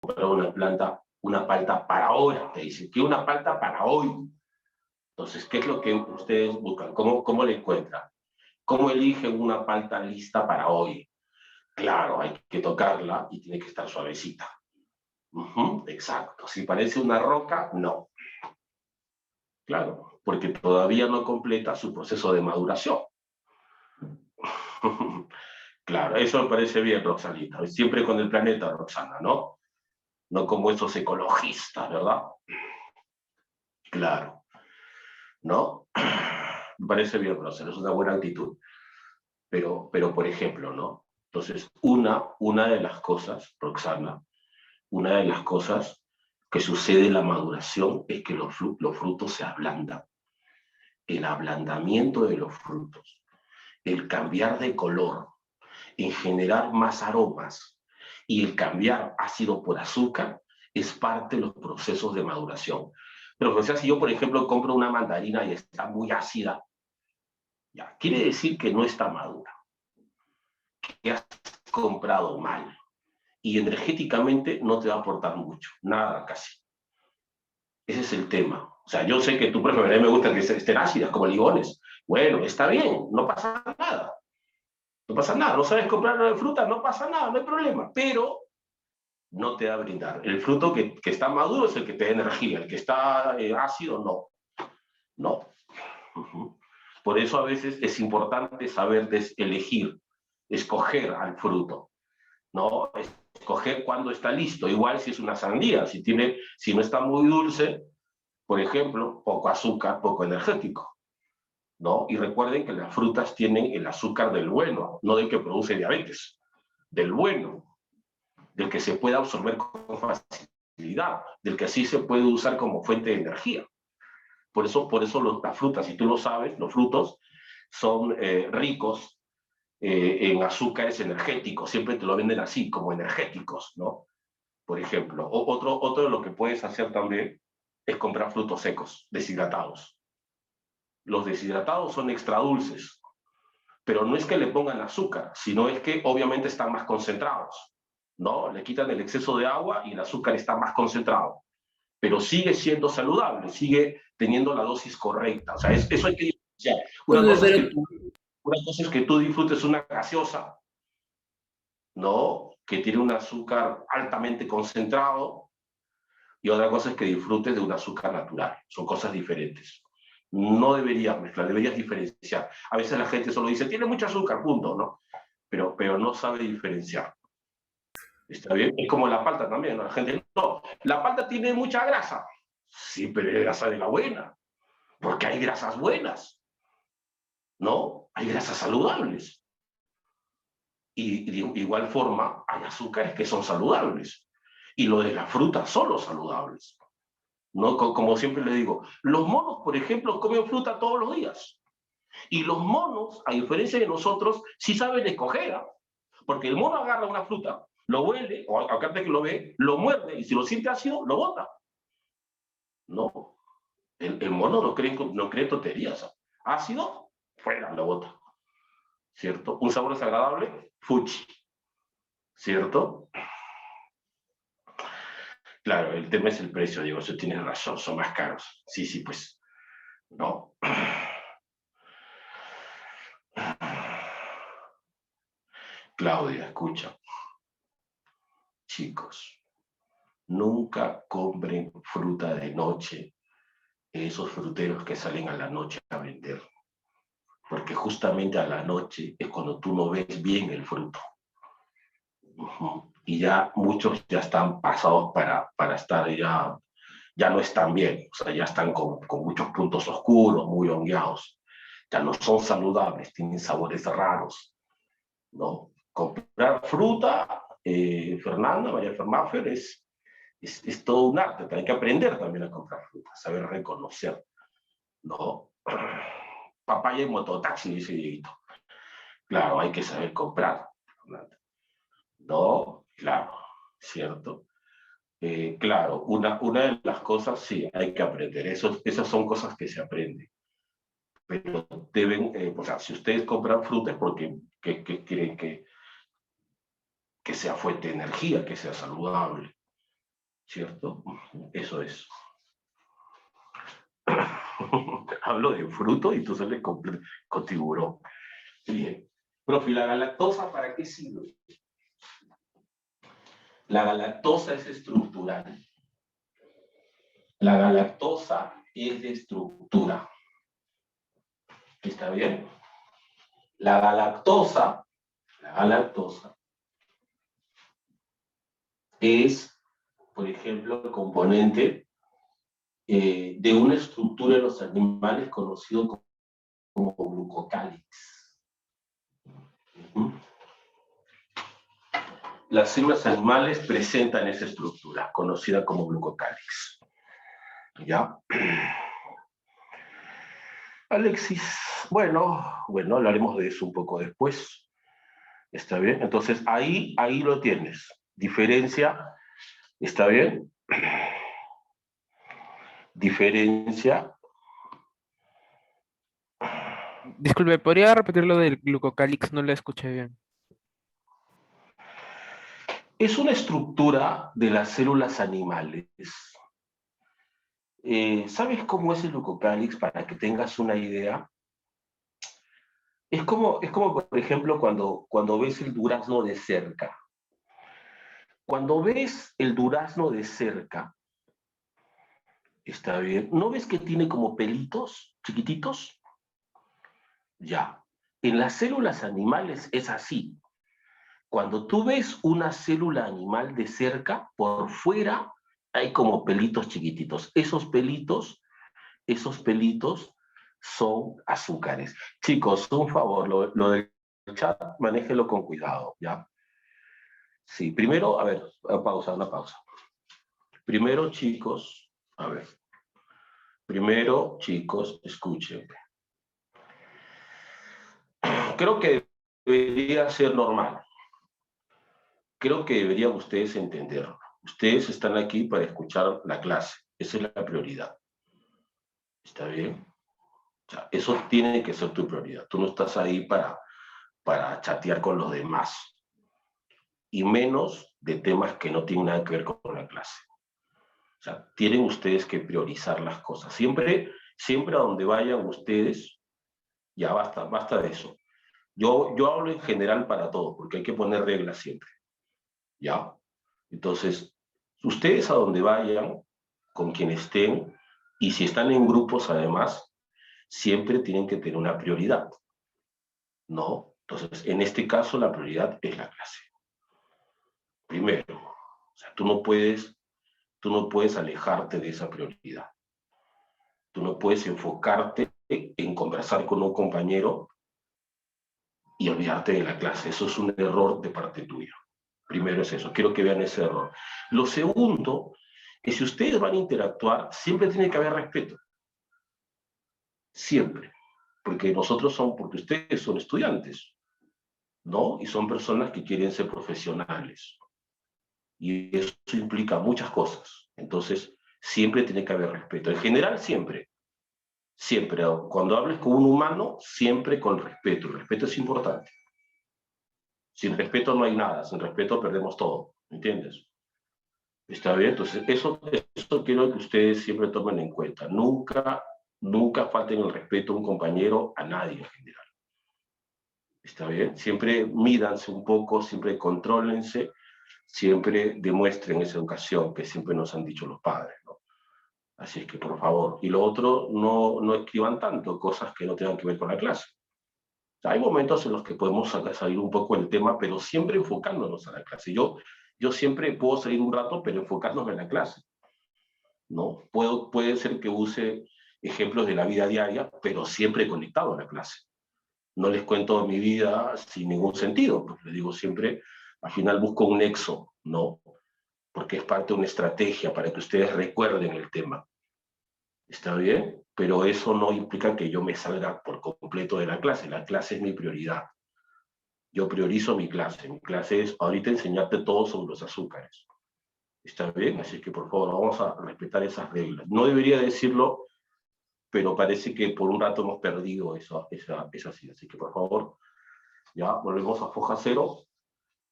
comprar una palta para ahora, te dicen, quiero una palta para hoy. Entonces, ¿qué es lo que ustedes buscan? ¿Cómo le encuentran? ¿Cómo eligen una palta lista para hoy? Claro, hay que tocarla y tiene que estar suavecita. Exacto. Si parece una roca, no. Claro, porque todavía no completa su proceso de maduración. Claro, eso me parece bien, Roxanita. Siempre con el planeta, Roxana, ¿no? No como esos ecologistas, ¿verdad? Claro, ¿no? Me parece bien, Roxana, es una buena actitud. Pero por ejemplo, ¿no? Entonces, una de las cosas, Roxana, una de las cosas que sucede en la maduración es que los frutos se ablandan. El ablandamiento de los frutos, el cambiar de color, en generar más aromas y el cambiar ácido por azúcar es parte de los procesos de maduración. Pero o sea, si yo, por ejemplo, compro una mandarina y está muy ácida, ya, quiere decir que no está madura, que has comprado mal y energéticamente no te va a aportar mucho, nada casi. Ese es el tema. O sea, yo sé que tú, por ejemplo, a mí me gusta que estén ácidas como limones. Bueno, está bien, no pasa nada. No pasa nada, no sabes comprar fruta, no pasa nada, no hay problema. Pero no te va a brindar. El fruto que está maduro es el que te da energía, el que está ácido, no. No. Por eso a veces es importante saber elegir, escoger al fruto, ¿no? Escoger cuándo está listo. Igual si es una sandía, si no está muy dulce, por ejemplo, poco azúcar, poco energético, ¿no? Y recuerden que las frutas tienen el azúcar del bueno, no del que produce diabetes, del bueno, del que se puede absorber con facilidad, del que así se puede usar como fuente de energía. Por eso las frutas, si tú lo sabes, los frutos son ricos en azúcares energéticos, siempre te lo venden así, como energéticos, ¿no? Por ejemplo, otro de lo que puedes hacer también es comprar frutos secos, deshidratados. Los deshidratados son extra dulces, pero no es que le pongan azúcar, sino es que obviamente están más concentrados, ¿no? Le quitan el exceso de agua y el azúcar está más concentrado, pero sigue siendo saludable, sigue teniendo la dosis correcta. O sea, eso hay que diferenciar. Pero Una cosa es que tú disfrutes una gaseosa, ¿no? Que tiene un azúcar altamente concentrado, y otra cosa es que disfrutes de un azúcar natural. Son cosas diferentes. No deberías mezclar, deberías diferenciar. A veces la gente solo dice, tiene mucho azúcar, punto, ¿no? Pero no sabe diferenciar. ¿Está bien? Es como la palta también, ¿no? La gente, no, la palta tiene mucha grasa. Sí, pero es grasa de la buena, porque hay grasas buenas, ¿no? Hay grasas saludables. Y de igual forma, hay azúcares que son saludables. Y lo de las frutas son los saludables. ¿No? Como siempre le digo, los monos, por ejemplo, comen fruta todos los días. Y los monos, a diferencia de nosotros, sí saben escoger, ¿eh? Porque el mono agarra una fruta, lo huele, o aparte que lo ve, lo muerde, y si lo siente ácido, lo bota. No, el mono no cree tonterías. Ácido, fuera, lo bota. ¿Cierto? Un sabor desagradable, fuchi. ¿Cierto? Claro, el tema es el precio, digo, eso tienes razón, son más caros. Sí, sí, pues, no. Claudia, escucha, chicos, nunca compren fruta de noche, esos fruteros que salen a la noche a vender, porque justamente a la noche es cuando tú no ves bien el fruto. Y ya muchos ya están pasados para estar ya no están bien, o sea, ya están con muchos puntos oscuros, muy hongueados, ya no son saludables, tienen sabores raros, ¿no? Comprar fruta, Fernanda, María Fernández, es todo un arte, hay que aprender también a comprar fruta, saber reconocer, ¿no? Papaya y mototaxi, dice Dieguito. Claro, hay que saber comprar, Fernanda. No, claro, ¿cierto? Claro, una de las cosas sí hay que aprender, esas son cosas que se aprenden, pero deben, o sea, si ustedes compran fruta es porque quieren que sea fuente de energía, que sea saludable, ¿cierto? Eso es. Hablo de fruto y tú sales con tiburón. Bien. Profe, ¿la galactosa para qué sirve? La galactosa es estructural. La galactosa es de estructura. ¿Está bien? La galactosa es, por ejemplo, el componente de una estructura de los animales conocido como glucocálix. Las células animales presentan esa estructura, conocida como glucocálix. ¿Ya? Alexis, bueno, hablaremos de eso un poco después. ¿Está bien? Entonces, ahí lo tienes. Diferencia, ¿está bien? Diferencia. Disculpe, ¿podría repetir lo del glucocálix? No lo escuché bien. Es una estructura de las células animales. ¿Sabes cómo es el glucocálix para que tengas una idea? Es como por ejemplo, cuando ves el durazno de cerca. Cuando ves el durazno de cerca, ¿está bien? ¿No ves que tiene como pelitos chiquititos? Ya. En las células animales es así. Cuando tú ves una célula animal de cerca, por fuera hay como pelitos chiquititos. Esos pelitos son azúcares. Chicos, un favor, lo del chat, manéjelo con cuidado, ¿ya? Sí, primero, a ver, una pausa. Primero, chicos, a ver. Primero, chicos, escuchen. Creo que debería ser normal. Creo que deberían ustedes entenderlo. Ustedes están aquí para escuchar la clase. Esa es la prioridad. ¿Está bien? O sea, eso tiene que ser tu prioridad. Tú no estás ahí para chatear con los demás. Y menos de temas que no tienen nada que ver con la clase. O sea, tienen ustedes que priorizar las cosas. Siempre a donde vayan ustedes, ya basta de eso. Yo hablo en general para todos, porque hay que poner reglas siempre. ¿Ya? Entonces, ustedes a donde vayan, con quien estén, y si están en grupos además, siempre tienen que tener una prioridad, ¿no? Entonces, en este caso, la prioridad es la clase. Primero, o sea, tú no puedes alejarte de esa prioridad. Tú no puedes enfocarte en conversar con un compañero y olvidarte de la clase. Eso es un error de parte tuya. Primero es eso, quiero que vean ese error. Lo segundo es si ustedes van a interactuar, siempre tiene que haber respeto. Siempre. Porque porque ustedes son estudiantes, ¿no? Y son personas que quieren ser profesionales. Y eso implica muchas cosas. Entonces, siempre tiene que haber respeto. En general, siempre. Siempre. Cuando hables con un humano, siempre con respeto. El respeto es importante. Sin respeto no hay nada. Sin respeto perdemos todo. ¿Entiendes? ¿Está bien? Entonces, eso quiero que ustedes siempre tomen en cuenta. Nunca falten el respeto a un compañero, a nadie en general. ¿Está bien? Siempre mídanse un poco, siempre contrólense, siempre demuestren esa educación que siempre nos han dicho los padres, ¿no? Así es que, por favor. Y lo otro, no escriban tanto cosas que no tengan que ver con la clase. O sea, hay momentos en los que podemos salir un poco del tema, pero siempre enfocándonos a la clase. Yo siempre puedo salir un rato, pero enfocándome en la clase, ¿no? Puede ser que use ejemplos de la vida diaria, pero siempre conectado a la clase. No les cuento mi vida sin ningún sentido, pues les digo siempre, al final busco un nexo, ¿no? Porque es parte de una estrategia para que ustedes recuerden el tema. ¿Está bien? Pero eso no implica que yo me salga por completo de la clase. La clase es mi prioridad. Yo priorizo mi clase. Mi clase es ahorita enseñarte todo sobre los azúcares. ¿Está bien? Así que por favor vamos a respetar esas reglas. No debería decirlo, pero parece que por un rato hemos perdido esa así. Así que por favor, ya volvemos a foja cero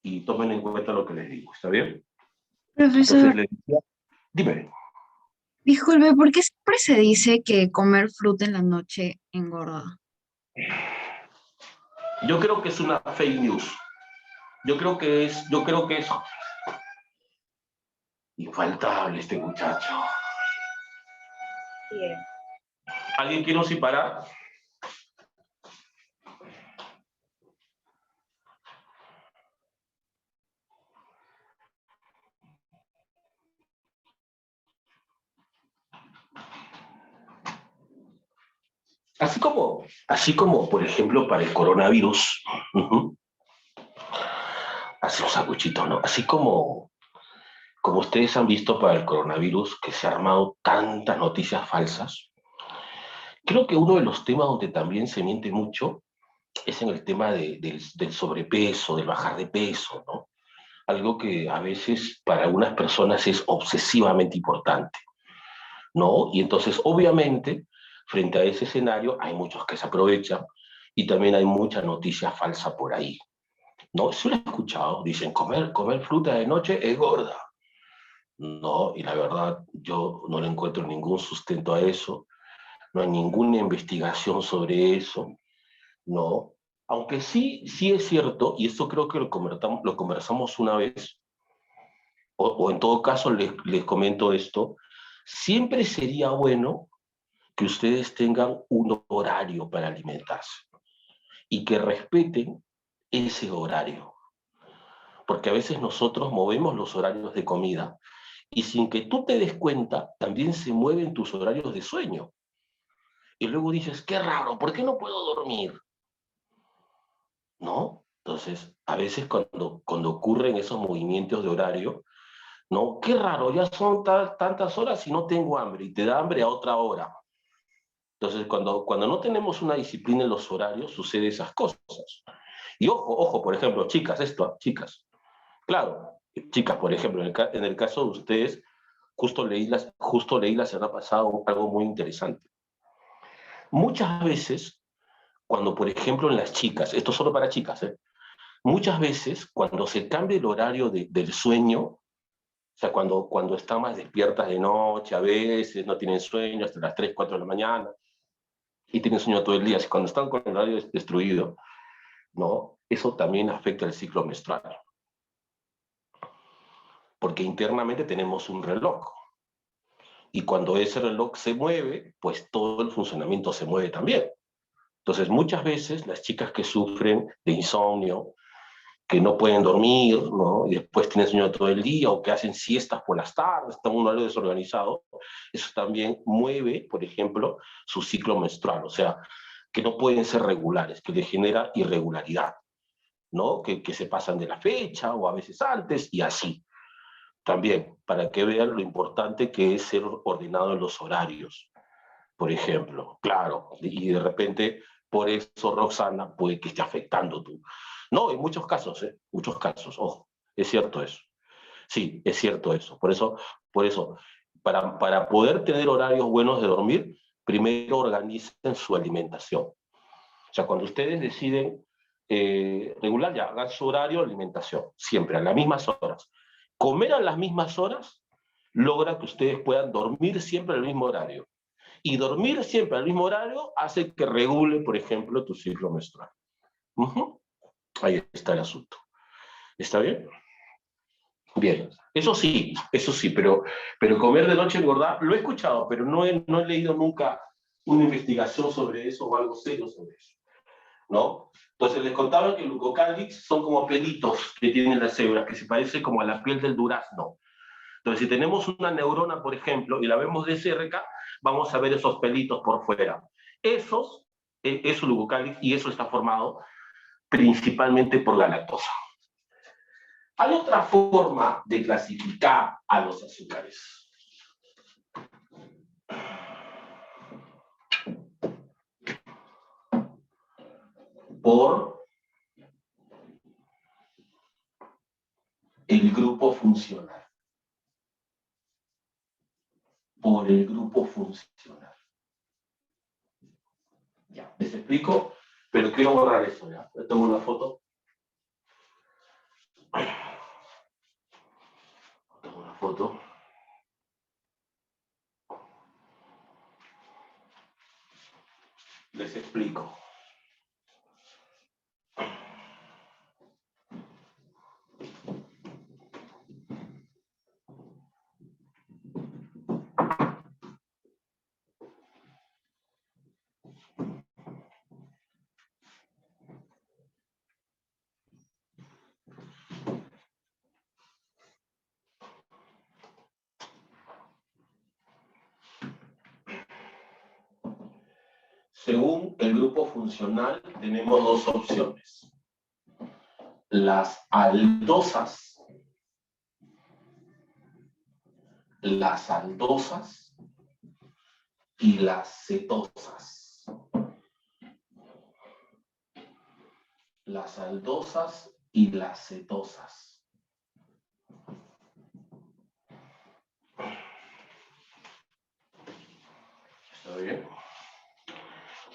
y tomen en cuenta lo que les digo. ¿Está bien? Entonces Profesor, les decía, Dime. Disculpe, ¿por qué siempre se dice que comer fruta en la noche engorda? Yo creo que es una fake news. Yo creo que es infaltable este muchacho. Bien. ¿Alguien quiere un parar? Así como, por ejemplo, para el coronavirus, así un sacuchito, ¿no? Así como ustedes han visto para el coronavirus, que se han armado tantas noticias falsas, creo que uno de los temas donde también se miente mucho es en el tema del sobrepeso, del bajar de peso, ¿no? Algo que a veces para algunas personas es obsesivamente importante, ¿no? Y entonces, obviamente, frente a ese escenario, hay muchos que se aprovechan y también hay mucha noticia falsa por ahí, ¿no? Eso lo he escuchado, dicen, comer fruta de noche es gorda. No, y la verdad, yo no le encuentro ningún sustento a eso, no hay ninguna investigación sobre eso, ¿no? Aunque sí es cierto, y esto creo que lo conversamos una vez, o en todo caso les comento esto, siempre sería bueno que ustedes tengan un horario para alimentarse y que respeten ese horario, porque a veces nosotros movemos los horarios de comida y sin que tú te des cuenta, también se mueven tus horarios de sueño. Y luego dices, qué raro, ¿por qué no puedo dormir? ¿No? Entonces, a veces cuando ocurren esos movimientos de horario, ¿no? Qué raro, ya son tantas horas y no tengo hambre, y te da hambre a otra hora. Entonces, cuando no tenemos una disciplina en los horarios, sucede esas cosas. Y ojo, por ejemplo, chicas, chicas. Claro, chicas, por ejemplo, en el caso de ustedes, justo leí la semana pasada algo muy interesante. Muchas veces, cuando, por ejemplo, en las chicas, esto solo para chicas, muchas veces cuando se cambia el horario del sueño, o sea, cuando están más despiertas de noche, a veces no tienen sueño hasta las 3 4 de la mañana y tienen sueño todo el día, así cuando están con el horario destruido, ¿no? Eso también afecta el ciclo menstrual, porque internamente tenemos un reloj y cuando ese reloj se mueve, pues todo el funcionamiento se mueve también. Entonces, muchas veces las chicas que sufren de insomnio, que no pueden dormir, ¿no? Y después tienen sueño todo el día o que hacen siestas por las tardes, están un horario desorganizado, eso también mueve, por ejemplo, su ciclo menstrual, o sea, que no pueden ser regulares, que les genera irregularidad, ¿no? Que se pasan de la fecha o a veces antes y así. También, para que vean lo importante que es ser ordenado en los horarios, por ejemplo. Claro, y de repente, por eso, Roxana, puede que esté afectando tú. No, en muchos casos, muchos casos, ojo, es cierto eso. Sí, es cierto eso. Por eso para poder tener horarios buenos de dormir, primero organicen su alimentación. O sea, cuando ustedes deciden regular, ya hagan su horario de alimentación, siempre a las mismas horas. Comer a las mismas horas logra que ustedes puedan dormir siempre al mismo horario. Y dormir siempre al mismo horario hace que regule, por ejemplo, tu ciclo menstrual. Uh-huh. Ahí está el asunto. ¿Está bien? Bien. Eso sí, pero comer de noche engordar, lo he escuchado, pero no he leído nunca una investigación sobre eso o algo serio sobre eso, ¿no? Entonces les contaba que el glucocálix son como pelitos que tienen las células, que se parece como a la piel del durazno. Entonces, si tenemos una neurona, por ejemplo, y la vemos de cerca, vamos a ver esos pelitos por fuera. Es un glucocálix y eso está formado principalmente por la lactosa. Hay otra forma de clasificar a los azúcares. Por el grupo funcional. Por el grupo funcional. Ya, les explico, pero quiero borrar esto ya. Le tomo una foto. Tomo una foto. Les explico. Según el grupo funcional, tenemos dos opciones. Las aldosas y las cetosas. Las aldosas y las cetosas. ¿Está bien?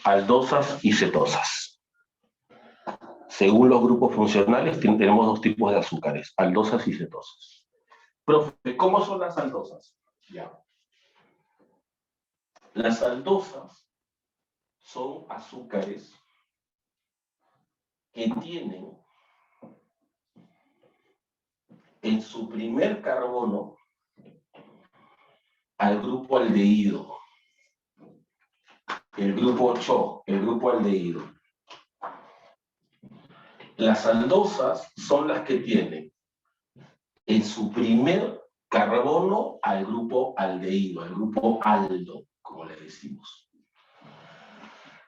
Aldosas y cetosas. Según los grupos funcionales, tenemos dos tipos de azúcares, aldosas y cetosas. Profe, ¿cómo son las aldosas? Ya. Las aldosas son azúcares que tienen en su primer carbono al grupo aldehído. El grupo CHO, el grupo aldehído. Las aldosas son las que tienen en su primer carbono al grupo aldehído, al grupo aldo, como le decimos.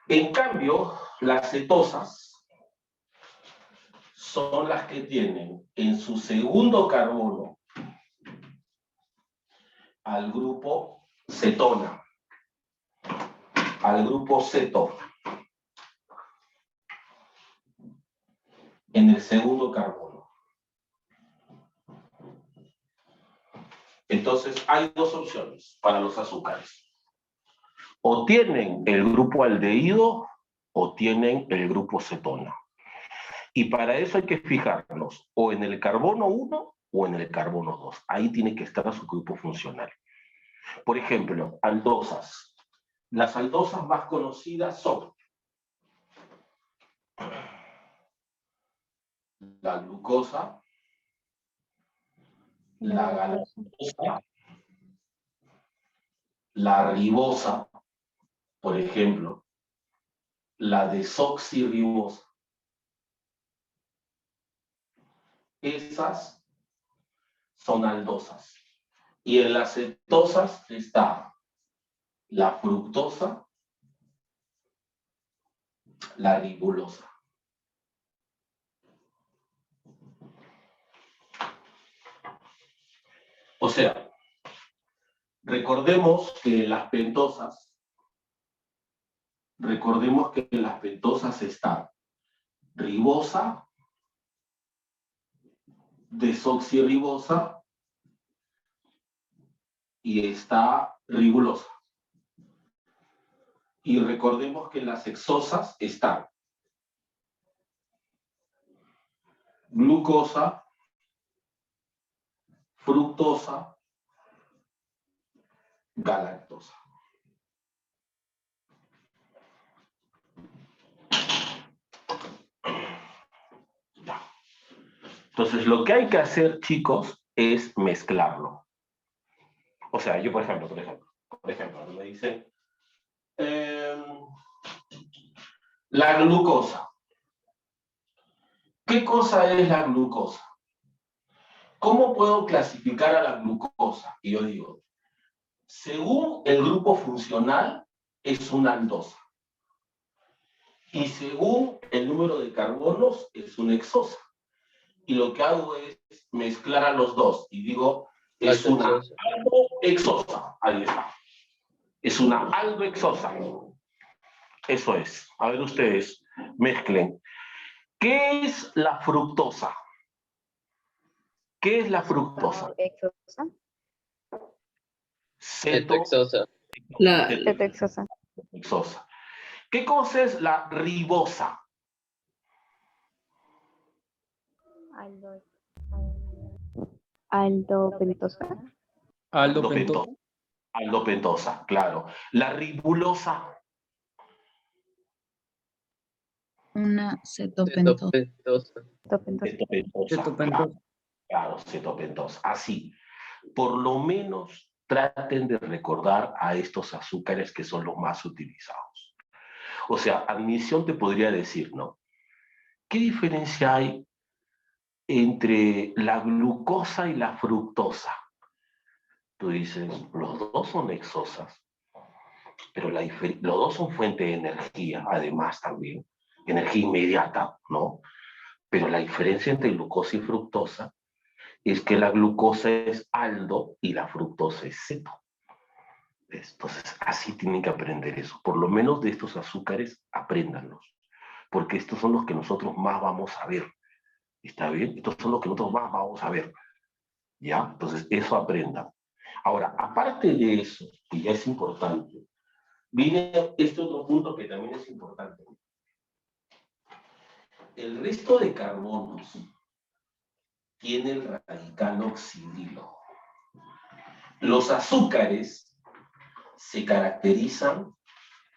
En cambio, las cetosas son las que tienen en su segundo carbono al grupo cetona, al grupo ceto, en el segundo carbono. Entonces, hay dos opciones para los azúcares. O tienen el grupo aldehído o tienen el grupo cetona. Y para eso hay que fijarnos o en el carbono 1 o en el carbono 2. Ahí tiene que estar su grupo funcional. Por ejemplo, aldosas. Las aldosas más conocidas son la glucosa, la galactosa, la ribosa, por ejemplo, la desoxirribosa. Esas son aldosas. Y en las cetosas está la fructosa, la ribulosa. O sea, recordemos que en las pentosas están ribosa, desoxirribosa y está ribulosa. Y recordemos que en las hexosas están glucosa, fructosa, galactosa. Entonces, lo que hay que hacer, chicos, es mezclarlo. O sea, yo, por ejemplo, me dicen la glucosa. ¿Qué cosa es la glucosa? ¿Cómo puedo clasificar a la glucosa? Y yo digo, según el grupo funcional, es una aldosa. Y según el número de carbonos, es una hexosa. Y lo que hago es mezclar a los dos. Y digo, es una aldohexosa. Ahí está. Es una aldohexosa. Eso es. A ver ustedes, mezclen. ¿Qué es la fructosa? ¿Qué es la fructosa? Exosa. Cetoexosa. La, Cetoexosa. Hexosa. ¿Qué cosa es la ribosa? Aldopentosa. Aldopentosa, claro. La ribulosa. Una cetopentosa. Cetopentosa. Cetopentosa, Cetopentosa. claro, cetopentosa. Así, por lo menos traten de recordar a estos azúcares que son los más utilizados. O sea, admisión te podría decir, ¿no? ¿Qué diferencia hay entre la glucosa y la fructosa? Tú dices, los dos son exosas, pero los dos son fuente de energía, además también, energía inmediata, ¿no? Pero la diferencia entre glucosa y fructosa es que la glucosa es aldo y la fructosa es ceto. Entonces, así tienen que aprender eso. Por lo menos de estos azúcares, apréndanlos, porque estos son los que nosotros más vamos a ver. ¿Está bien? Estos son los que nosotros más vamos a ver. ¿Ya? Entonces, eso aprendan. Ahora, aparte de eso, que ya es importante, viene este otro punto que también es importante. El resto de carbonos tiene el radical oxidrilo. Los azúcares se caracterizan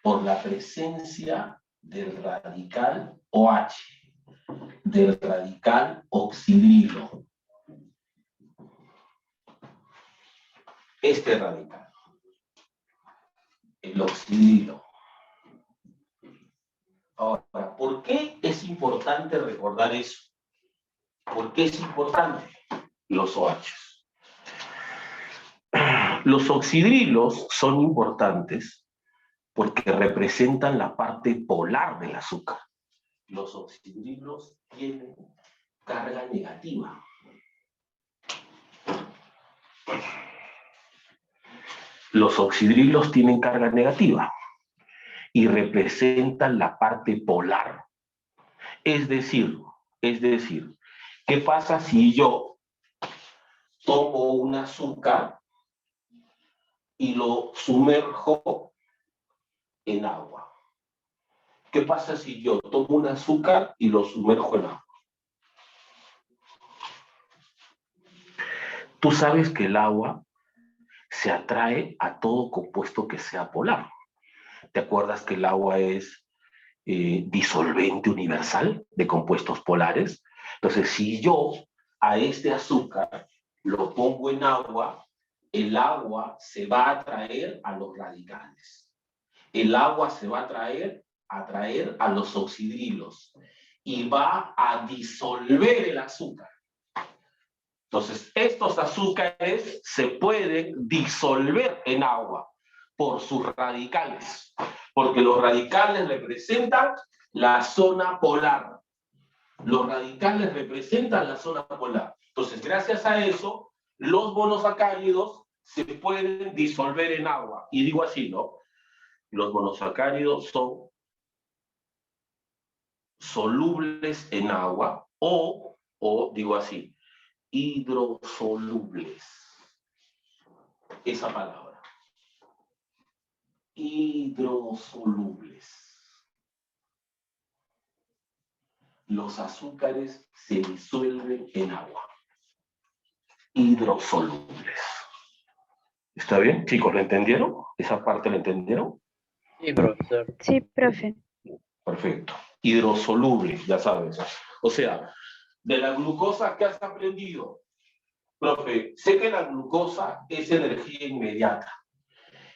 por la presencia del radical OH, del radical oxidrilo. Este radical, el oxidrilo. Ahora, ¿por qué es importante recordar eso? ¿Por qué es importante? Los OHs. Los oxidrilos son importantes porque representan la parte polar del azúcar. Los oxidrilos tienen carga negativa. Los oxidrilos tienen carga negativa y representan la parte polar. Es decir, ¿qué pasa si yo tomo un azúcar y lo sumerjo en agua? ¿Qué pasa si yo tomo un azúcar y lo sumerjo en agua? Tú sabes que el agua se atrae a todo compuesto que sea polar. ¿Te acuerdas que el agua es disolvente universal de compuestos polares? Entonces, si yo a este azúcar lo pongo en agua, el agua se va a atraer a los radicales. El agua se va a atraer a los oxidrilos y va a disolver el azúcar. Entonces, estos azúcares se pueden disolver en agua por sus radicales, porque los radicales representan la zona polar. Los radicales representan la zona polar. Entonces, gracias a eso, los monosacáridos se pueden disolver en agua. Y digo así, ¿no? Los monosacáridos son solubles en agua o digo así, hidrosolubles. Esa palabra. Hidrosolubles. Los azúcares se disuelven en agua. Hidrosolubles. ¿Está bien? Chicos, ¿lo entendieron? ¿Esa parte la entendieron? Sí, profesor. Sí, profe. Perfecto. Hidrosolubles, ya sabes. O sea, de la glucosa que has aprendido, profe, sé que la glucosa es energía inmediata.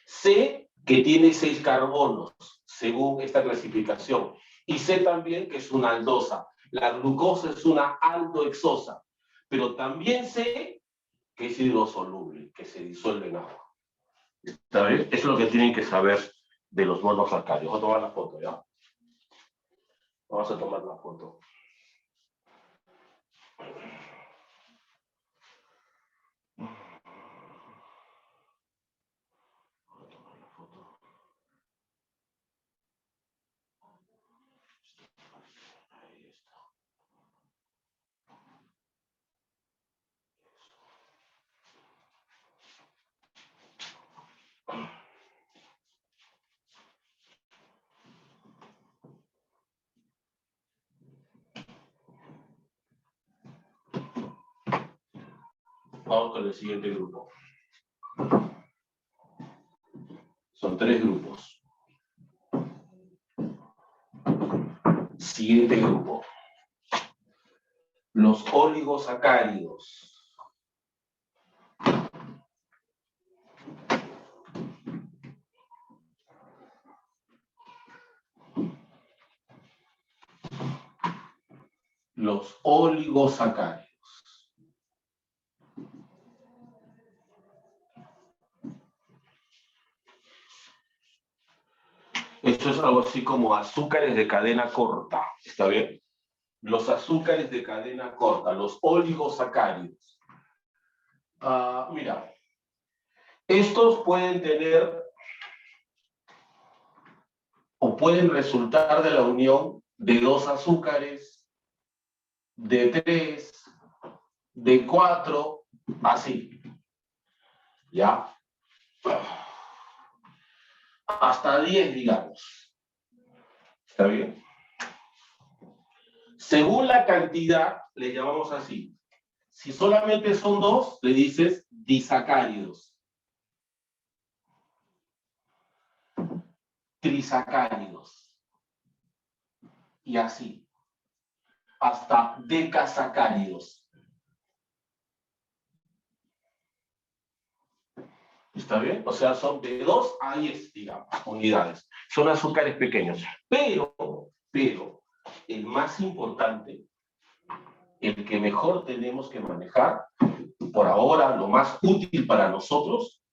Sé que tiene 6 carbonos, según esta clasificación. Y sé también que es una aldosa. La glucosa es una aldohexosa. Pero también sé que es hidrosoluble, que se disuelve en agua. ¿Está bien? Eso es lo que tienen que saber de los monosacáridos. Voy a tomar la foto, ¿ya? Vamos a tomar la foto. Ahí está. Vamos con el siguiente grupo. Son 3 grupos. Siguiente grupo. Los oligosacáridos. Los oligosacáridos. Esto es algo así como azúcares de cadena corta, ¿está bien? Los azúcares de cadena corta, los oligosacáridos. Mira, estos pueden tener o pueden resultar de la unión de dos azúcares, de 3, de 4, así. ¿Ya? Hasta 10, digamos. ¿Está bien? Según la cantidad, le llamamos así. Si solamente son 2, le dices disacáridos. Trisacáridos. Y así. Hasta decasacáridos. ¿Está bien? O sea, son de 2 a 10, digamos, unidades. Son azúcares pequeños. Pero, el más importante, el que mejor tenemos que manejar, por ahora lo más útil para nosotros,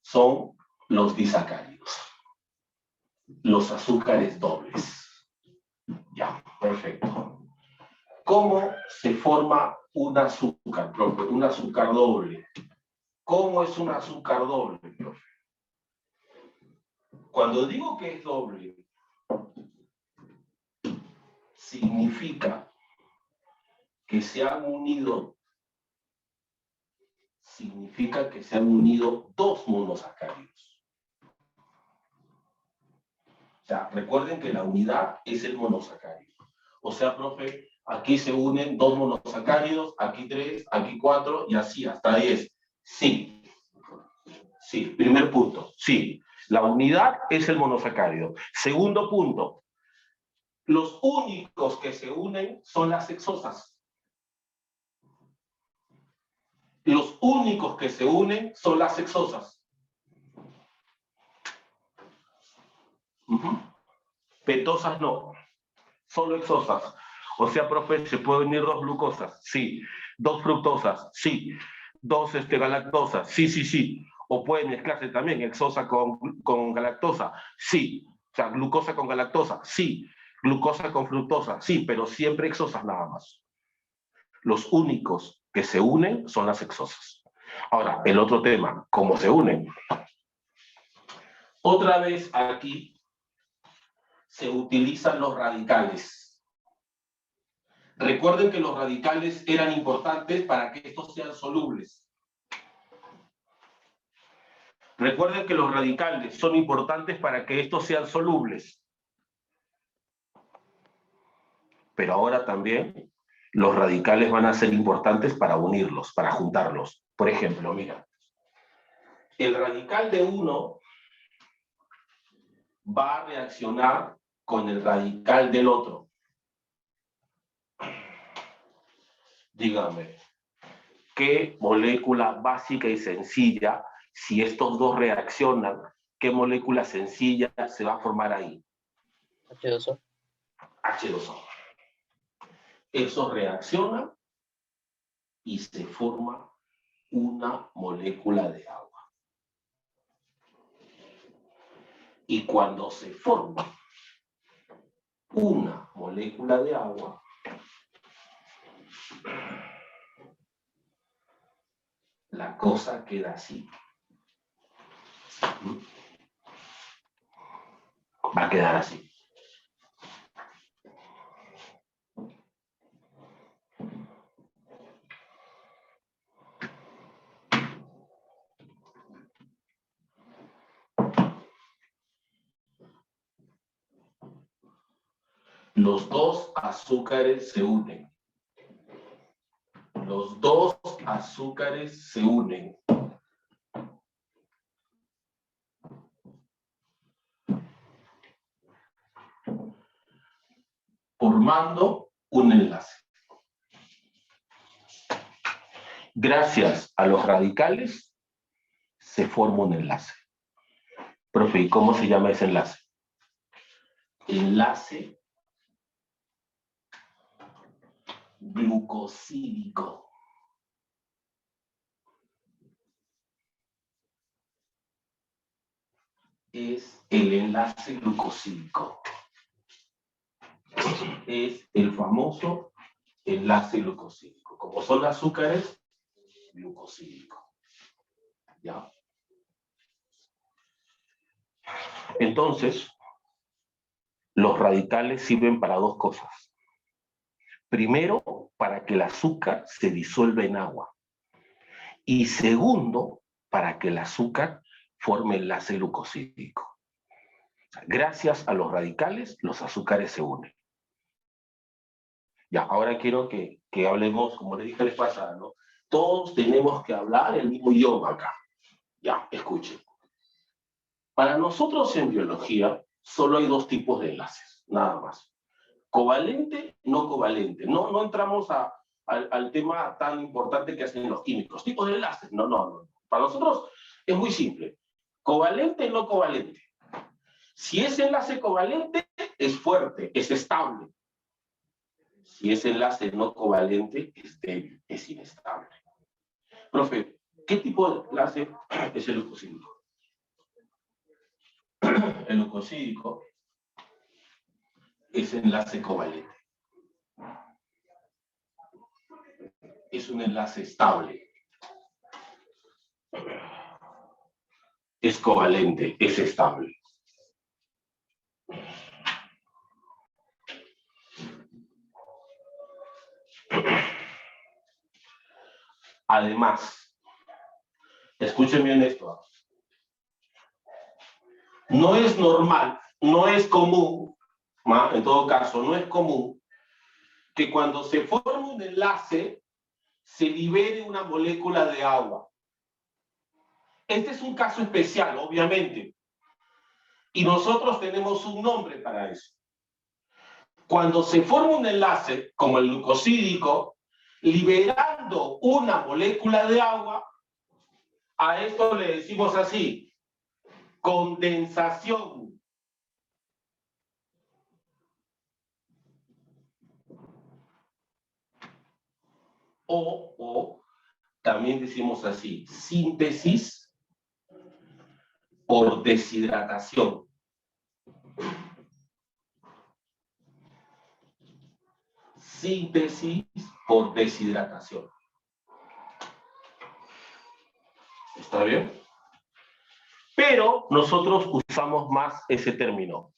son los disacáridos. Los azúcares dobles. Ya, perfecto. ¿Cómo se forma un azúcar, profe? Un azúcar doble. ¿Cómo es un azúcar doble, profe? Cuando digo que es doble, significa que se han unido dos monosacáridos. O sea, recuerden que la unidad es el monosacárido. O sea, profe, aquí se unen dos monosacáridos, aquí 3, aquí 4 y así hasta 10. Sí. Sí, primer punto. Sí, la unidad es el monosacárido. Segundo punto. Los únicos que se unen son las hexosas. Los únicos que se unen son las hexosas. Petosas no, solo hexosas. O sea, profe, ¿se pueden unir dos glucosas? Sí. Dos fructosas, sí. Dos galactosas, sí. O pueden mezclarse también hexosa con galactosa, sí. O sea, glucosa con galactosa, sí. Glucosa con fructosa, sí, pero siempre hexosas nada más. Los únicos que se unen son las hexosas. Ahora, el otro tema, ¿cómo se unen? Otra vez aquí se utilizan los radicales. Recuerden que los radicales eran importantes para que estos sean solubles. Recuerden que los radicales son importantes para que estos sean solubles. Pero ahora también los radicales van a ser importantes para unirlos, para juntarlos. Por ejemplo, mira, el radical de 1 va a reaccionar con el radical del otro. Dígame, ¿qué molécula básica y sencilla, si estos dos reaccionan, qué molécula sencilla se va a formar ahí? H2O. H2O. Eso reacciona y se forma una molécula de agua. Y cuando se forma una molécula de agua, la cosa queda así. Va a quedar así. Los dos azúcares se unen. Los dos azúcares se unen. Por formando un enlace. Gracias a los radicales se forma un enlace. Profe, ¿y cómo se llama ese enlace? Enlace glucosídico. Es el enlace glucosídico. Es el famoso enlace glucosídico. Como son azúcares, glucosídico. ¿Ya? Entonces, los radicales sirven para dos cosas. Primero, para que el azúcar se disuelva en agua. Y segundo, para que el azúcar forme enlace glucosídico. Gracias a los radicales, los azúcares se unen. Ya, ahora quiero que hablemos, como les dije la vez pasada, ¿no? Todos tenemos que hablar el mismo idioma acá. Ya, escuchen. Para nosotros en biología, solo hay dos tipos de enlaces, nada más. Covalente, no covalente. No entramos al tema tan importante que hacen los químicos. Tipos de enlaces, no. Para nosotros es muy simple. Covalente, no covalente. Si es enlace covalente, es fuerte, es estable. Si es enlace no covalente, es débil, es inestable. Profe, ¿qué tipo de enlace es el glucosídico? El glucosídico es enlace covalente. Es un enlace estable. Es covalente, es estable. Además, escuchen bien esto. No es normal, no es común, en todo caso, no es común que cuando se forma un enlace se libere una molécula de agua. Este es un caso especial, obviamente, y nosotros tenemos un nombre para eso. Cuando se forma un enlace, como el glucosídico, liberando una molécula de agua, a esto le decimos así, condensación. O también decimos así, síntesis por deshidratación. Síntesis por deshidratación. ¿Está bien? Pero nosotros usamos más ese término,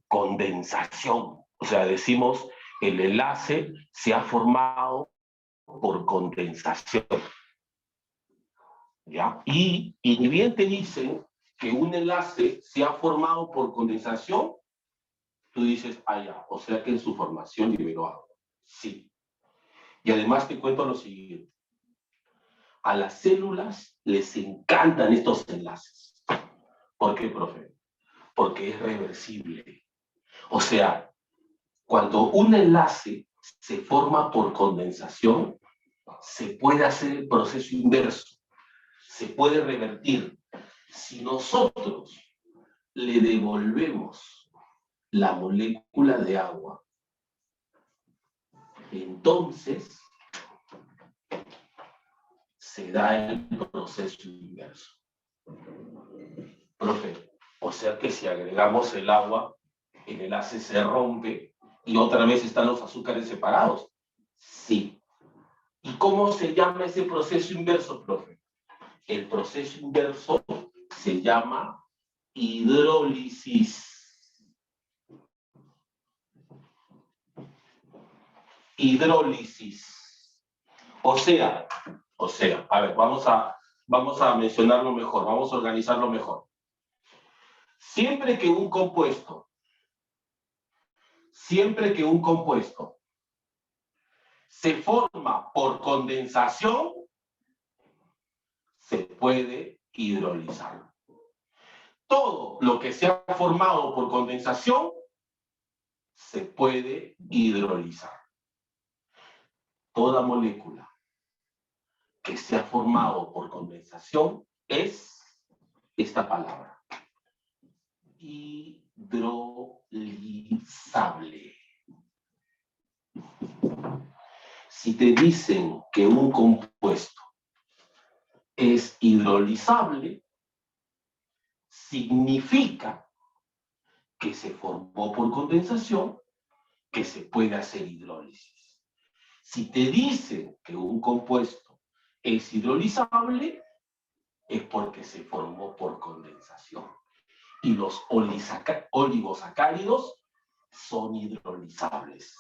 condensación. O sea, decimos el enlace se ha formado por condensación. ¿Ya? Y ni bien te dicen que un enlace se ha formado por condensación, tú dices, ya, o sea que en su formación liberó agua. Sí. Y además te cuento lo siguiente. A las células les encantan estos enlaces. ¿Por qué, profe? Porque es reversible. O sea, cuando un enlace se forma por condensación, se puede hacer el proceso inverso. Se puede revertir. Si nosotros le devolvemos la molécula de agua, entonces se da el proceso inverso. Profe, o sea que si agregamos el agua, el enlace se rompe y otra vez están los azúcares separados. Sí. ¿Y cómo se llama ese proceso inverso, profe? El proceso inverso se llama hidrólisis. Hidrólisis. O sea, a ver, vamos a mencionarlo mejor, vamos a organizarlo mejor. Siempre que un compuesto se forma por condensación, se puede hidrolizar. Todo lo que se ha formado por condensación se puede hidrolizar. Toda molécula que se ha formado por condensación es esta palabra. Hidrolizable. Si te dicen que un compuesto es hidrolizable, significa que se formó por condensación, que se puede hacer hidrólisis. Si te dicen que un compuesto es hidrolizable, es porque se formó por condensación. Y los oligosacáridos son hidrolizables.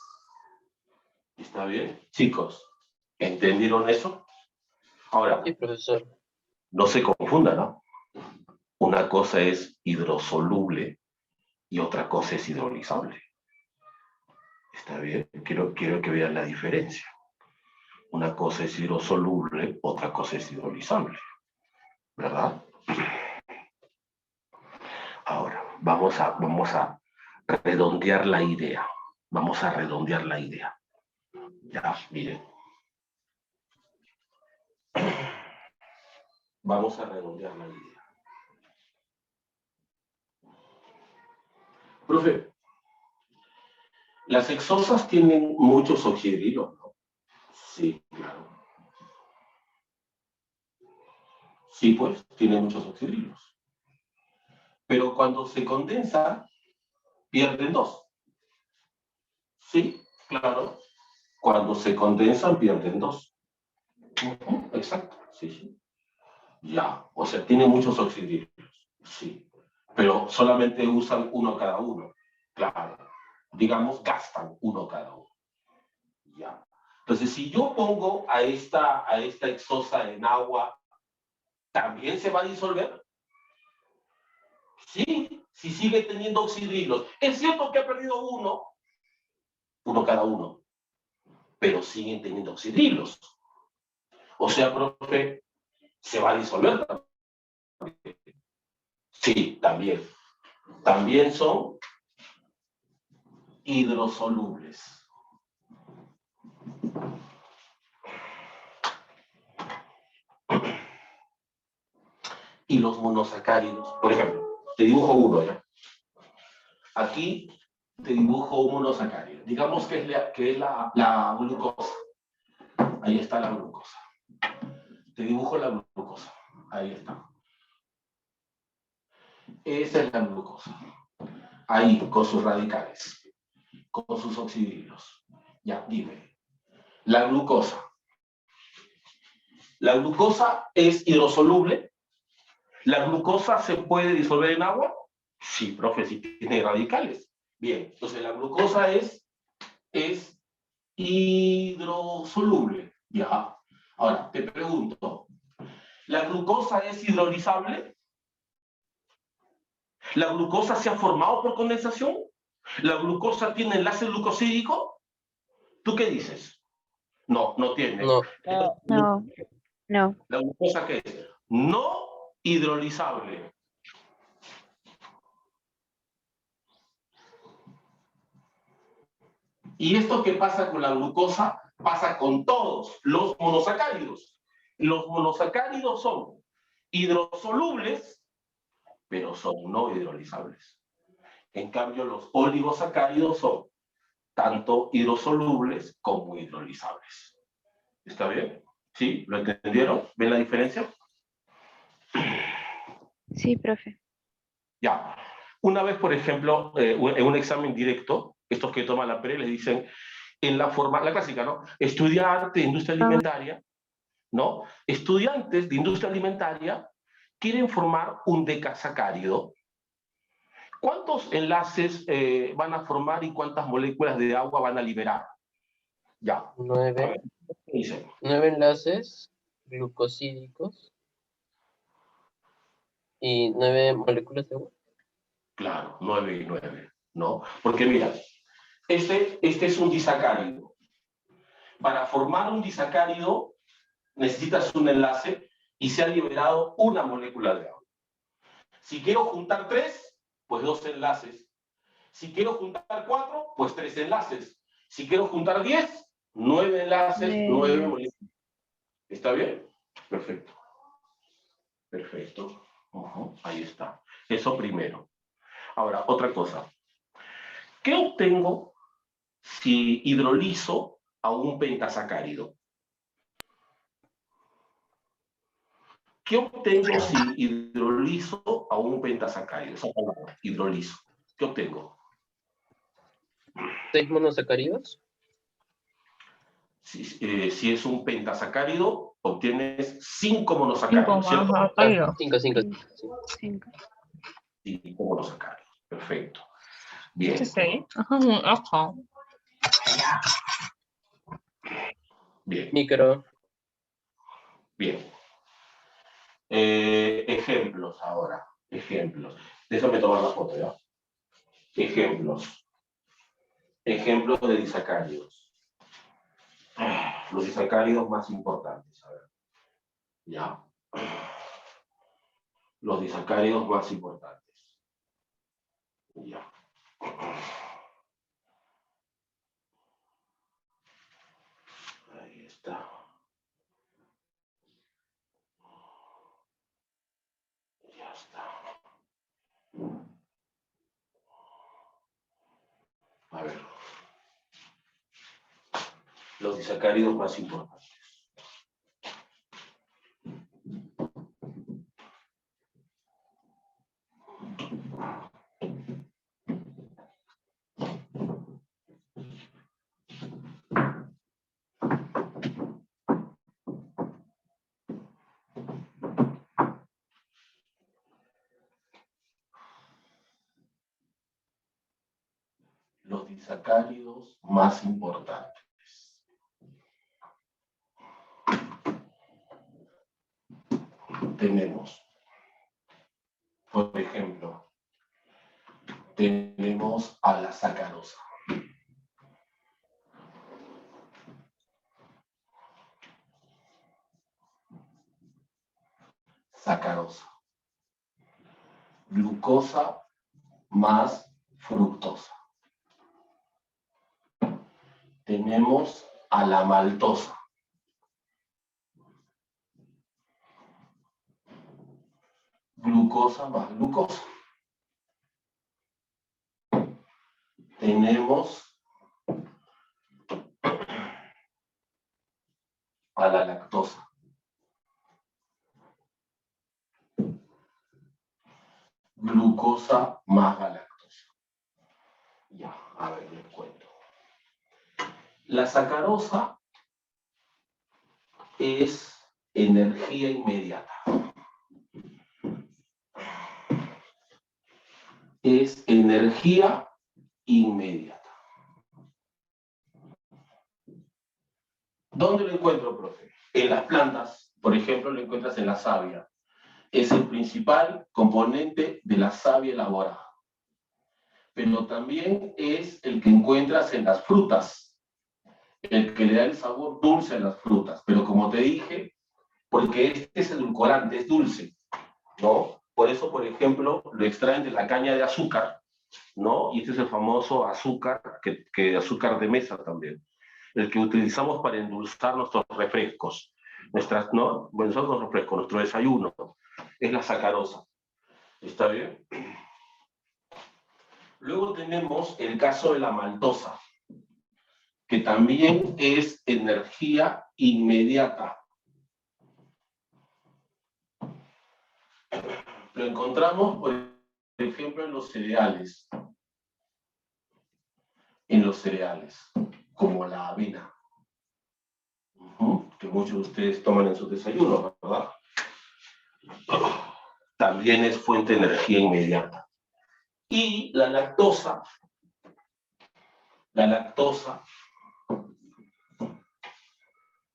¿Está bien? Chicos, ¿entendieron eso? Ahora, Sí, profesor. no se confundan, ¿no? Una cosa es hidrosoluble y otra cosa es hidrolizable. ¿Está bien? Quiero que vean la diferencia. Una cosa es hidrosoluble, otra cosa es hidrolizable. ¿Verdad? Ahora, vamos a redondear la idea. Vamos a redondear la idea. Ya, miren. Vamos a redondear la idea. Profe, las hexosas tienen muchos oxidrilos, ¿no? Sí, claro. Sí, pues, tienen muchos oxidrilos. Pero cuando se condensa, pierden dos. Sí, claro. Cuando se condensan, pierden dos. Exacto, sí, sí. Ya, o sea, tienen muchos oxidrilos. Sí, pero solamente usan uno cada uno. Claro. Digamos, gastan uno cada uno. Ya. Entonces, si yo pongo a esta hexosa en agua, ¿también se va a disolver? Sí, si sigue teniendo oxidrilos. Es cierto que ha perdido uno cada uno, pero siguen teniendo oxidrilos. O sea, profe, ¿se va a disolver también? Sí, también. También son hidrosolubles. Y los monosacáridos, por ejemplo, te dibujo uno ya. Aquí te dibujo un monosacárido. Digamos que es la glucosa. Ahí está la glucosa. Te dibujo la glucosa. Ahí está. Esa es la glucosa. Ahí, con sus radicales, con sus oxidrilos. Ya, dime. La glucosa. ¿La glucosa es hidrosoluble? ¿La glucosa se puede disolver en agua? Sí, profe, sí tiene radicales. Bien, entonces la glucosa es hidrosoluble. Ya. Ahora, te pregunto, ¿la glucosa es hidrolizable? ¿La glucosa se ha formado por condensación? ¿La glucosa tiene enlace glucosídico? ¿Tú qué dices? No, no tiene. No. No, no. ¿La glucosa qué es? No hidrolizable. ¿Y esto qué pasa con la glucosa? Pasa con todos los monosacáridos. Los monosacáridos son hidrosolubles, pero son no hidrolizables. En cambio, los oligosacáridos son tanto hidrosolubles como hidrolizables. ¿Está bien? ¿Sí? ¿Lo entendieron? ¿Ven la diferencia? Sí, profe. Ya. Una vez, por ejemplo, en un examen directo, estos que toman la PRE les dicen, en la forma, la clásica, ¿no? Estudiante de industria alimentaria, ¿no? Estudiantes de industria alimentaria quieren formar un decasacárido. ¿Cuántos enlaces van a formar y cuántas moléculas de agua van a liberar? Ya. A 9, ver, ¿qué dicen? 9 enlaces glucosídicos y 9 moléculas de agua. Claro, 9 y 9, ¿no? Porque mira, este es un disacárido. Para formar un disacárido necesitas un enlace y se ha liberado una molécula de agua. Si quiero juntar 3, pues 2 enlaces. Si quiero juntar 4, pues 3 enlaces. Si quiero juntar 10, 9 enlaces, 9 moléculas. ¿Está bien? Perfecto. Perfecto. Ahí está. Eso primero. Ahora, otra cosa. ¿Qué obtengo si hidrolizo a un pentasacárido? ¿Qué obtengo si hidrolizo a un pentasacárido? Esa palabra, hidrolizo. ¿Qué obtengo? 6 monosacáridos. Si es un pentasacárido, obtienes 5 monosacáridos, ¿cierto? 5, 5. 5. 5 monosacáridos. Perfecto. Bien. Bien. Micro. Bien. Ejemplos ahora. Ejemplos. Déjame tomar la foto, ¿ya? Ejemplos. Ejemplos de disacáridos. Los disacáridos más importantes. A ver. Ya. Los disacáridos más importantes. Ya. Ahí está. Ya está. A ver. Los disacáridos más importantes. Los disacáridos más importantes. Tenemos, por ejemplo, tenemos a la sacarosa. Sacarosa. Glucosa más fructosa. Tenemos a la maltosa. Glucosa más glucosa. Tenemos a la lactosa. Glucosa más galactosa. Ya, a ver, les cuento. La sacarosa es energía inmediata. Es energía inmediata. ¿Dónde lo encuentro, profe? En las plantas, por ejemplo, lo encuentras en la savia. Es el principal componente de la savia elaborada. Pero también es el que encuentras en las frutas, el que le da el sabor dulce a las frutas. Pero como te dije, porque este es edulcorante, es dulce, ¿no? Por eso, por ejemplo, lo extraen de la caña de azúcar, ¿no? Y este es el famoso azúcar, que azúcar de mesa también, el que utilizamos para endulzar nuestros refrescos, ¿no? Bueno, nuestros refrescos, nuestro desayuno, es la sacarosa. ¿Está bien? Luego tenemos el caso de la maltosa, que también es energía inmediata. Lo encontramos, por ejemplo, en los cereales. En los cereales, como la avena, que muchos de ustedes toman en sus desayunos, ¿verdad? También es fuente de energía inmediata. Y la lactosa,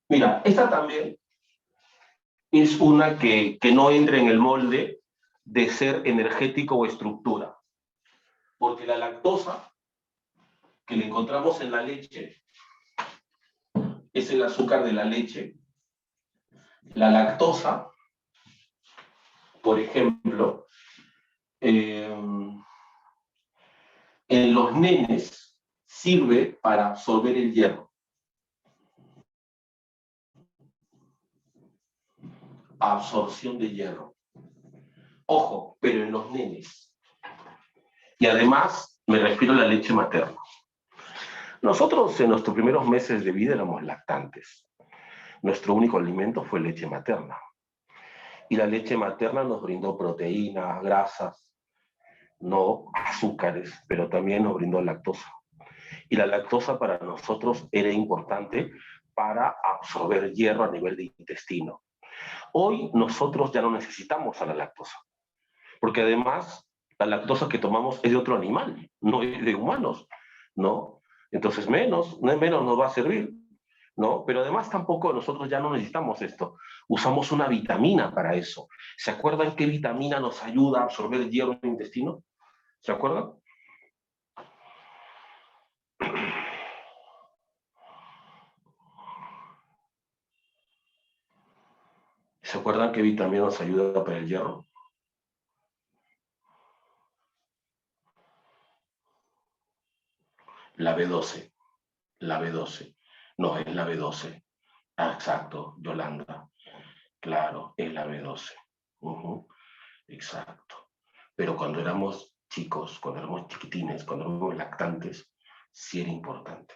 mira, esta también es una que no entra en el molde de ser energético o estructura, porque la lactosa que le encontramos en la leche es el azúcar de la leche. La lactosa, por ejemplo, en los nenes sirve para absorber el hierro. Absorción de hierro. Ojo, pero en los nenes. Y además me refiero a la leche materna. Nosotros en nuestros primeros meses de vida éramos lactantes. Nuestro único alimento fue leche materna. Y la leche materna nos brindó proteínas, grasas, no azúcares, pero también nos brindó lactosa. Y la lactosa para nosotros era importante para absorber hierro a nivel de intestino. Hoy nosotros ya no necesitamos a la lactosa, porque además la lactosa que tomamos es de otro animal, no es de humanos, ¿no? Entonces menos nos va a servir, ¿no? Pero además tampoco nosotros ya no necesitamos esto. Usamos una vitamina para eso. ¿Se acuerdan qué vitamina nos ayuda a absorber hierro en el intestino? ¿Se acuerdan? ¿Se acuerdan qué vitamina nos ayuda para el hierro? La B12. La B12. No, es la B12. Ah, exacto, Yolanda. Claro, es la B12. Exacto. Pero cuando éramos chicos, cuando éramos chiquitines, cuando éramos lactantes, sí era importante.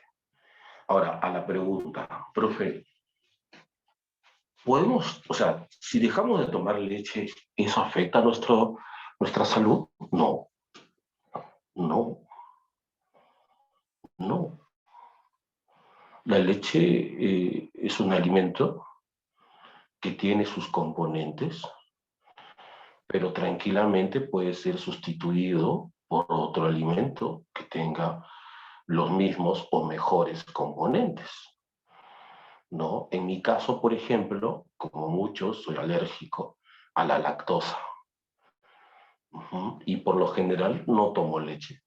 Ahora, a la pregunta, profe, ¿podemos, o sea, si dejamos de tomar leche, ¿eso afecta a nuestra salud? No, no, no. La leche es un alimento que tiene sus componentes, pero tranquilamente puede ser sustituido por otro alimento que tenga los mismos o mejores componentes, ¿no? En mi caso, por ejemplo, como muchos, soy alérgico a la lactosa. Y por lo general no tomo leche,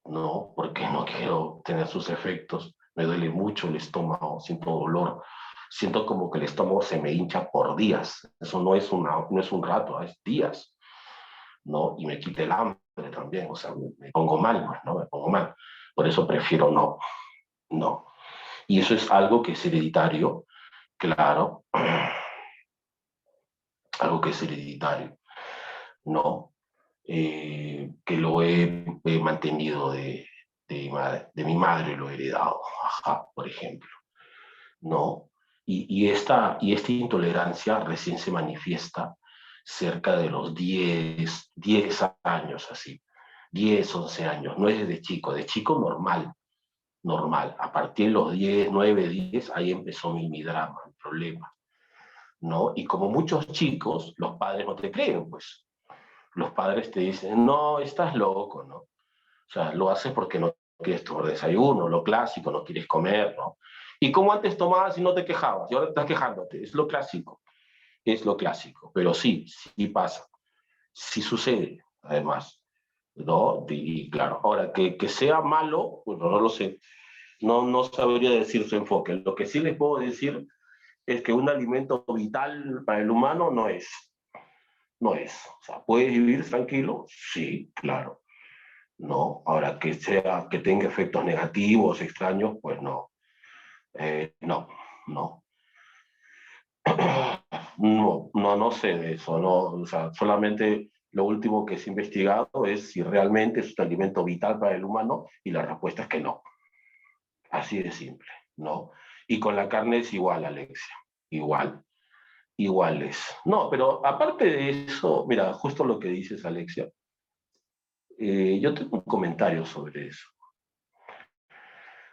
¿no? Porque no quiero tener sus efectos. Me duele mucho el estómago, siento dolor. Siento como que el estómago se me hincha por días. Eso no es un rato, es días, ¿no? Y me quita el hambre también, o sea, me pongo mal, pues, ¿no? Me pongo mal. Por eso prefiero no. Y eso es algo que es hereditario, claro, algo que es hereditario, ¿no? Que lo he mantenido de mi madre, lo he heredado, ajá, por ejemplo, ¿no? Y esta intolerancia recién se manifiesta cerca de los 10 años, así, 10 11 años, no es de chico normal, a partir de los 10 9 10 ahí empezó mi drama, mi problema, ¿no? Y como muchos chicos, los padres no te creen, pues, los padres te dicen, no, estás loco, ¿no? O sea, lo haces porque no quieres tomar desayuno, lo clásico, no quieres comer, ¿no? Y como antes tomabas y no te quejabas, y ahora estás quejándote, es lo clásico, pero sí pasa, sí sucede, además, ¿no? Y claro, ahora que sea malo, bueno, no lo sé, no sabría decir su enfoque. Lo que sí les puedo decir es que un alimento vital para el humano no es. O sea, ¿puedes vivir tranquilo? Sí, claro. No, ahora que tenga efectos negativos, extraños, pues no. No. No sé de eso, no. O sea, solamente lo último que se ha investigado es si realmente es un alimento vital para el humano y la respuesta es que no. Así de simple, ¿no? Y con la carne es igual, Alexia. Igual es. No, pero aparte de eso, mira, justo lo que dices, Alexia, yo tengo un comentario sobre eso.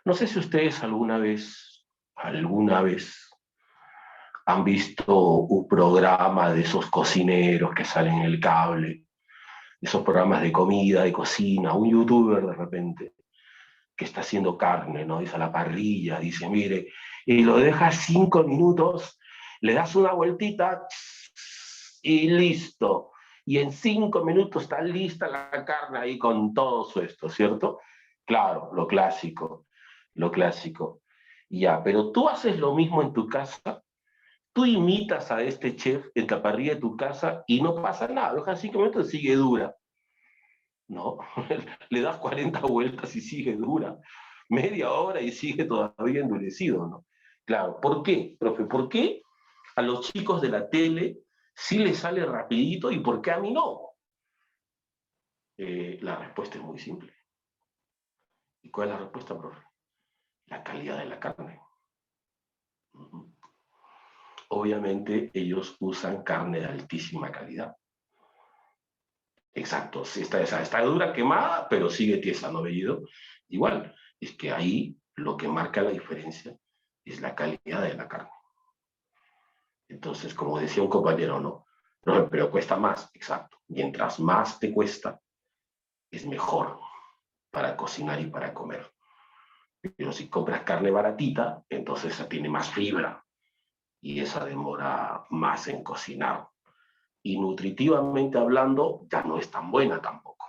No sé si ustedes alguna vez han visto un programa de esos cocineros que salen en el cable, esos programas de comida, de cocina, un youtuber de repente que está haciendo carne, ¿no? Dice a la parrilla, dice, mire, y lo dejas 5 minutos, le das una vueltita y listo. Y en 5 minutos está lista la carne ahí con todo su esto, ¿cierto? Claro, lo clásico. Ya, pero tú haces lo mismo en tu casa, tú imitas a este chef en la parrilla de tu casa y no pasa nada, lo dejas 5 minutos y sigue dura. ¿no? Le das 40 vueltas y sigue dura, media hora y sigue todavía endurecido, ¿no? Claro, ¿por qué, profe? ¿Por qué a los chicos de la tele sí les sale rapidito y por qué a mí no? La respuesta es muy simple. ¿Y cuál es la respuesta, profe? La calidad de la carne. Obviamente ellos usan carne de altísima calidad. Exacto, sí, está dura, quemada, pero sigue tiesa, ¿no, Bellido? Igual, es que ahí lo que marca la diferencia es la calidad de la carne. Entonces, como decía un compañero, ¿no? No, pero cuesta más, exacto. Mientras más te cuesta, es mejor para cocinar y para comer. Pero si compras carne baratita, entonces esa tiene más fibra y esa demora más en cocinar. Y nutritivamente hablando, ya no es tan buena tampoco.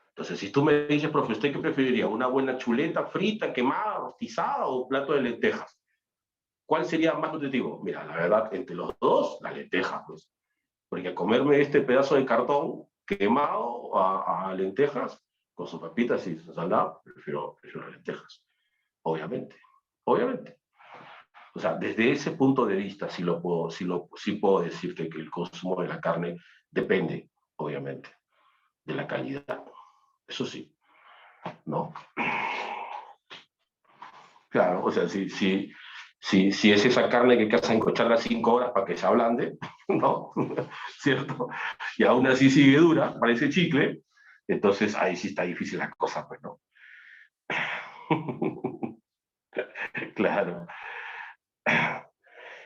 Entonces, si tú me dices, profe, ¿usted qué preferiría? ¿Una buena chuleta frita, quemada, rostizada o un plato de lentejas? ¿Cuál sería más nutritivo? Mira, la verdad, entre los dos, la lenteja, pues. Porque comerme este pedazo de cartón quemado a lentejas, con sus papitas y su ensalada, prefiero las lentejas. Obviamente, obviamente. O sea, desde ese punto de vista, sí puedo decirte que el consumo de la carne depende, obviamente, de la calidad. Eso sí, ¿no? Claro, o sea, si es esa carne que hay que encocharla 5 horas para que se ablande, ¿no? ¿Cierto? Y aún así sigue dura, parece chicle, entonces ahí sí está difícil la cosa, pues, ¿no? Claro,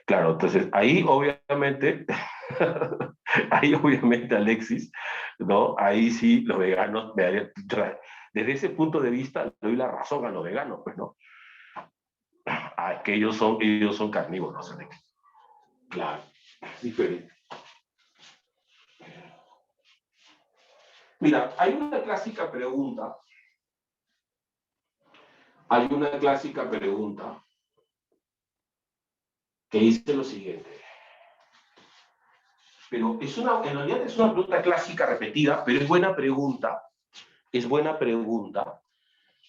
claro, entonces ahí obviamente Alexis, ¿no? Ahí sí los veganos, desde ese punto de vista, le doy la razón a los veganos, pues, ¿no? Que ellos son carnívoros, Alexis. Claro, diferente. Mira, hay una clásica pregunta que dice lo siguiente, pero en realidad es una pregunta clásica repetida, pero es buena pregunta,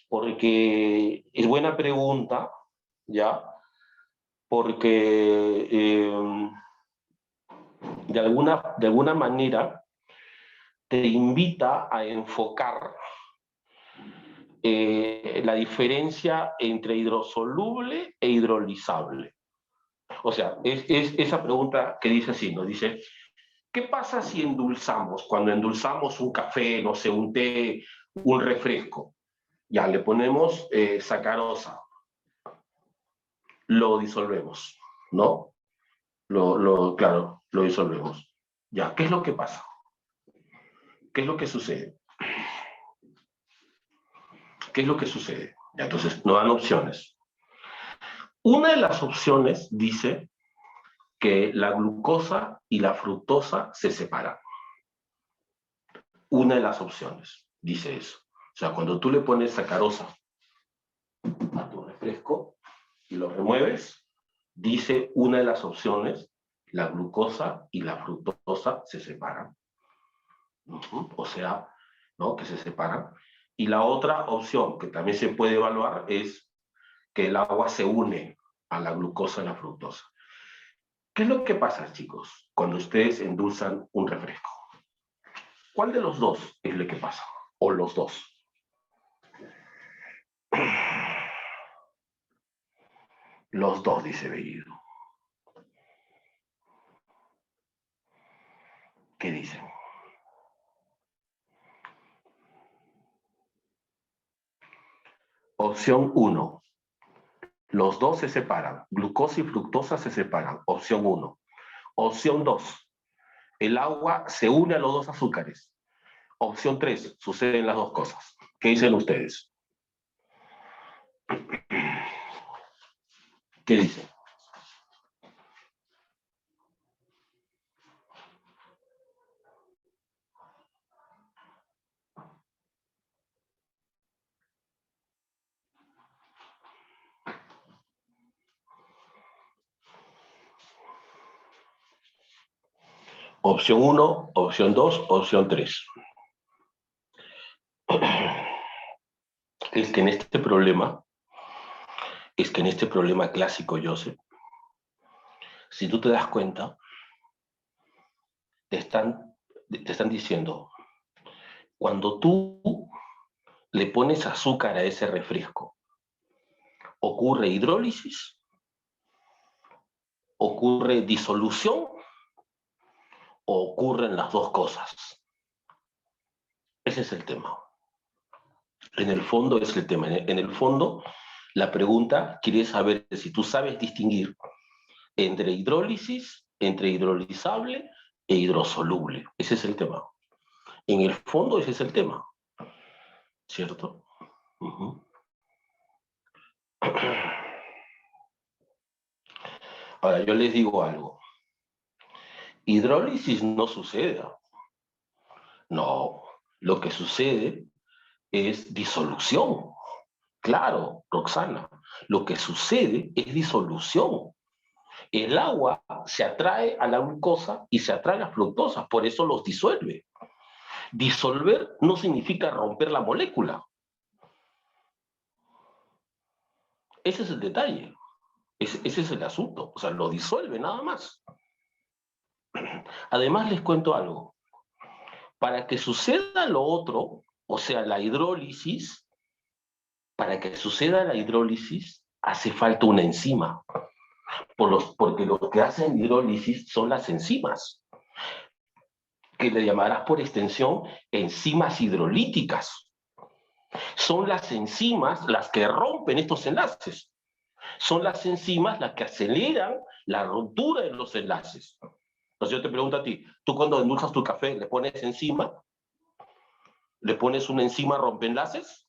porque es buena pregunta, ¿ya? Porque de alguna manera te invita a enfocar la diferencia entre hidrosoluble e hidrolizable. O sea, es esa pregunta que dice así, ¿no? Dice, ¿qué pasa si endulzamos? Cuando endulzamos un café, no sé, un té, un refresco, ya le ponemos sacarosa, lo disolvemos, ¿no? Claro, lo disolvemos. Ya, ¿qué es lo que pasa? ¿Qué es lo que sucede? ¿Qué es lo que sucede? Ya, entonces, no dan opciones. Una de las opciones dice que la glucosa y la fructosa se separan. Una de las opciones dice eso. O sea, cuando tú le pones sacarosa a tu refresco y lo remueves, dice una de las opciones, la glucosa y la fructosa se separan. O sea, ¿no? Que se separan. Y la otra opción que también se puede evaluar es que el agua se une a la glucosa y la fructosa. ¿Qué es lo que pasa, chicos, cuando ustedes endulzan un refresco? ¿Cuál de los dos es lo que pasa? ¿O los dos? Los dos, dice Bellido. ¿Qué dicen? Opción 1. Los dos se separan. Glucosa y fructosa se separan. Opción 1. Opción 2. El agua se une a los dos azúcares. Opción 3. Suceden las dos cosas. ¿Qué dicen ustedes? ¿Qué dicen? Opción 1, opción 2, opción 3. es que en este problema clásico, Joseph, si tú te das cuenta, te están diciendo, cuando tú le pones azúcar a ese refresco, ocurre hidrólisis, ocurre disolución o ocurren las dos cosas. Ese es el tema. En el fondo es el tema. En el fondo, la pregunta quiere saber si tú sabes distinguir entre hidrólisis, entre hidrolizable e hidrosoluble. Ese es el tema. En el fondo ese es el tema. ¿Cierto? Uh-huh. Ahora, yo les digo algo. Hidrólisis no sucede. No, lo que sucede es disolución. Claro, Roxana, lo que sucede es disolución. El agua se atrae a la glucosa y se atrae a la fructosa, por eso los disuelve. Disolver no significa romper la molécula. Ese es el detalle. Ese es el asunto. O sea, lo disuelve nada más. Además, les cuento algo. Para que suceda lo otro, o sea, la hidrólisis, para que suceda la hidrólisis, hace falta una enzima. Porque lo que hacen hidrólisis son las enzimas, que le llamarás por extensión enzimas hidrolíticas. Son las enzimas las que rompen estos enlaces. Son las enzimas las que aceleran la ruptura de los enlaces. Entonces yo te pregunto a ti, ¿tú cuando endulzas tu café le pones enzima? ¿Le pones una enzima rompenlaces?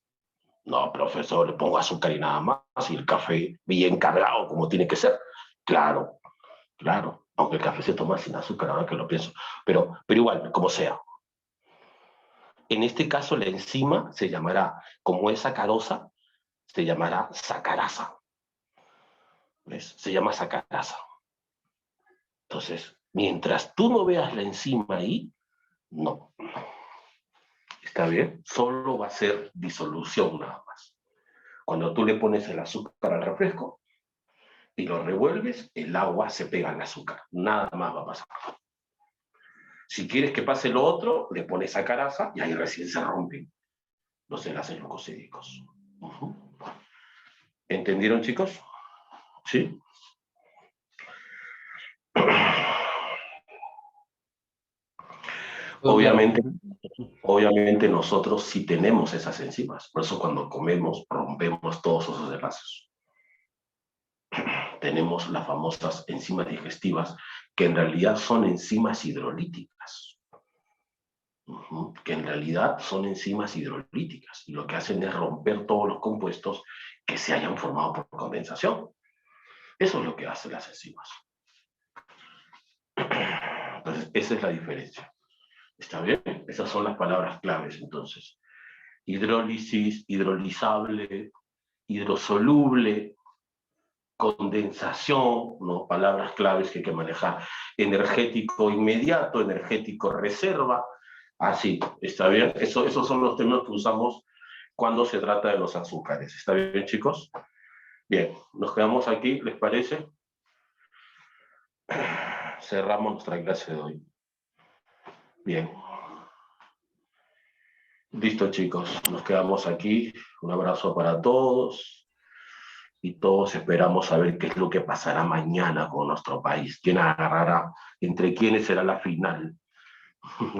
No, profesor, le pongo azúcar y nada más, y el café bien cargado como tiene que ser. Claro, claro, aunque el café se toma sin azúcar, ahora que lo pienso, pero igual, como sea. En este caso la enzima se llamará, como es sacarosa, se llamará sacarasa. ¿Ves? Se llama sacarasa. Entonces, mientras tú no veas la enzima ahí, no. ¿Está bien? Solo va a ser disolución nada más. Cuando tú le pones el azúcar al refresco y lo revuelves, el agua se pega al azúcar. Nada más va a pasar. Si quieres que pase lo otro, le pones sacarasa y ahí recién se rompen los enlaces glucosídicos. ¿Entendieron, chicos? ¿Sí? Obviamente nosotros sí tenemos esas enzimas. Por eso cuando comemos rompemos todos esos enlaces. Tenemos las famosas enzimas digestivas, que en realidad son enzimas hidrolíticas. Que en realidad son enzimas hidrolíticas. Y lo que hacen es romper todos los compuestos que se hayan formado por condensación. Eso es lo que hacen las enzimas. Entonces, esa es la diferencia. ¿Está bien? Esas son las palabras claves, entonces. Hidrólisis, hidrolizable, hidrosoluble, condensación, ¿no? Palabras claves que hay que manejar. Energético inmediato, energético reserva. Así, ¿está bien? Esos son los términos que usamos cuando se trata de los azúcares. ¿Está bien, chicos? Bien, nos quedamos aquí, ¿les parece? Cerramos nuestra clase de hoy. Bien. Listo, chicos. Nos quedamos aquí. Un abrazo para todos. Y todos esperamos saber qué es lo que pasará mañana con nuestro país. ¿Quién agarrará? ¿Entre quiénes será la final?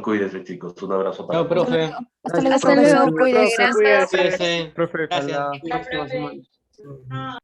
Cuídense, chicos. Un abrazo para Chao, todos. profe. Hasta luego, Profe, cuídense. Cuídese. profe, Gracias. hasta la próxima semana.